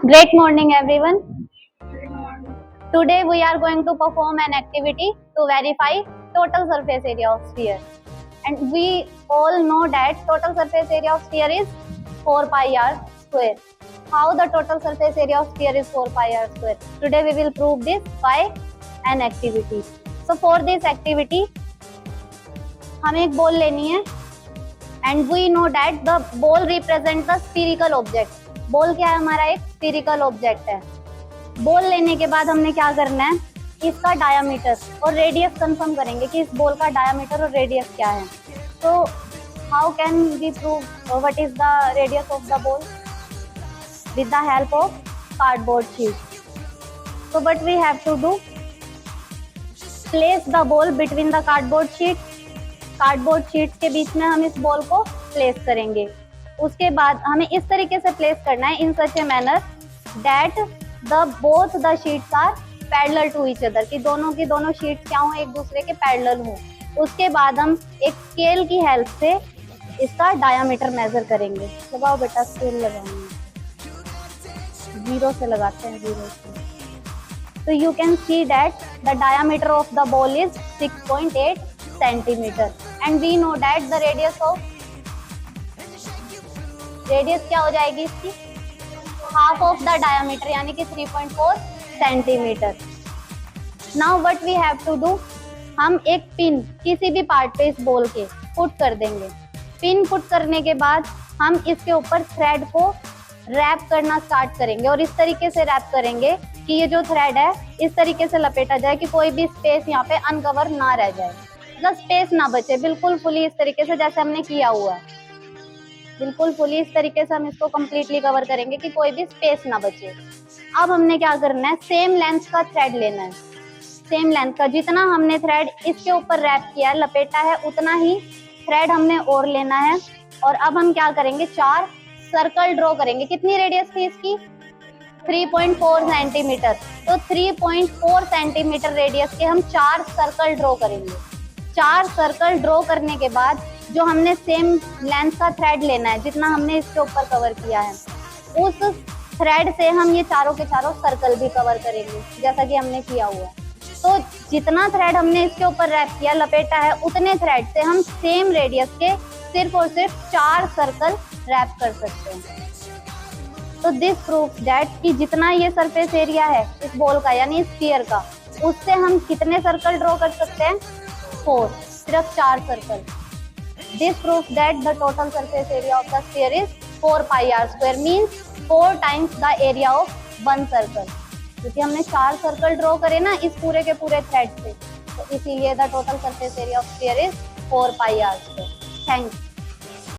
Great morning, everyone. Today we are going to perform an activity to verify total surface area of sphere. And we all know that total surface area of sphere is 4 pi r square. How the total surface area of sphere is 4 pi r square? Today we will prove this by an activity. So for this activity, हमें एक ball लेनी है and we know that the ball represents the spherical object. Ball क्या है? हमारा एक स्फीरिकल object है. Ball लेने के बाद हमने क्या करना है, इसका डायामीटर और रेडियस कंफर्म करेंगे कि इस बॉल का डायामीटर और रेडियस क्या है. तो how can we prove what is the radius of the ball? With the help of cardboard sheet. So what we have to do, place the ball between the cardboard sheet. Cardboard sheet के बीच में हम इस ball को place करेंगे. उसके बाद हमें इस तरीके से प्लेस करना है, in such a manner that the both the sheets are parallel to each other, कि दोनों की दोनों शीट्स क्या हो, एक दूसरे के पैरेलल हो. उसके बाद हम एक स्केल की हेल्प से इसका डायामीटर मेजर करेंगे. लगाओ बेटा, स्केल लगाएंगे, 0 से लगाते हैं, 0 से. तो you can see that the diameter of the ball is 6.8 centimetre and we know that the radius क्या हो जाएगी इसकी, हाफ ऑफ द डायामीटर, यानी कि 3.4 centimetre. Now what we have to do, हम एक पिन किसी भी पार्ट पे इस बॉल के पुट कर देंगे. पिन पुट करने के बाद हम इसके ऊपर थ्रेड को रैप करना स्टार्ट करेंगे और इस तरीके से रैप करेंगे कि ये जो थ्रेड है इस तरीके से लपेटा जाए कि कोई भी स्पेस यहाँ पे अनकवर ना रह जाए, मतलब स्पेस ना बचे. बिल्कुल फुली इस तरीके से जैसे हमने किया हुआ है, बिल्कुल फुली इस तरीके से हम इसको कम्प्लीटली कवर करेंगे कि कोई भी स्पेस ना बचे. अब हमने क्या करना है, सेम लेंथ का थ्रेड लेना है. सेम लेंथ का, जितना हमने थ्रेड इसके ऊपर रैप किया है, लपेटा है, उतना ही थ्रेड हमने और लेना है. और अब हम क्या करेंगे, 4 सर्कल ड्रॉ करेंगे. कितनी रेडियस थी इसकी, 3.4 सेंटीमीटर. तो 3.4 सेंटीमीटर रेडियस के हम 4 सर्कल ड्रॉ करेंगे. 4 सर्कल ड्रॉ करने के बाद जो हमने सेम लेंथ का थ्रेड लेना है, जितना हमने इसके ऊपर कवर किया है, उस थ्रेड से हम ये चारों के चारों सर्कल भी कवर करेंगे जैसा कि हमने किया हुआ है. तो जितना थ्रेड हमने इसके ऊपर रैप किया, लपेटा है, उतने थ्रेड से हम सेम रेडियस के सिर्फ और सिर्फ 4 सर्कल रैप कर सकते हैं. तो दिस प्रूव्स दैट कि जितना ये सरफेस एरिया है इस बॉल का, यानी स्फीयर का, उससे हम कितने सर्कल ड्रॉ कर सकते हैं, 4, सिर्फ 4 circle. This proves that the total surface area of the sphere is 4 pi r square, means 4 times the area of one circle. क्योंकि हमने 4 सर्कल ड्रॉ करे ना इस पूरे के पूरे थ्रेड से, तो इसीलिए the total surface area of sphere is 4 pi r square. Thanks.